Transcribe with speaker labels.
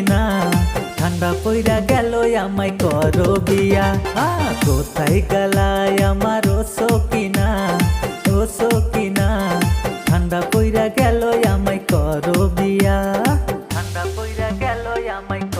Speaker 1: সকিনা ঠান্ডা পইরা গেল আমায় করো বিয়া কোথায় গেলায় আমার ও সকিনা ঠান্ডা পইরা গেল আমায় করো বিয়া ঠান্ডা পইরা গেল আমায়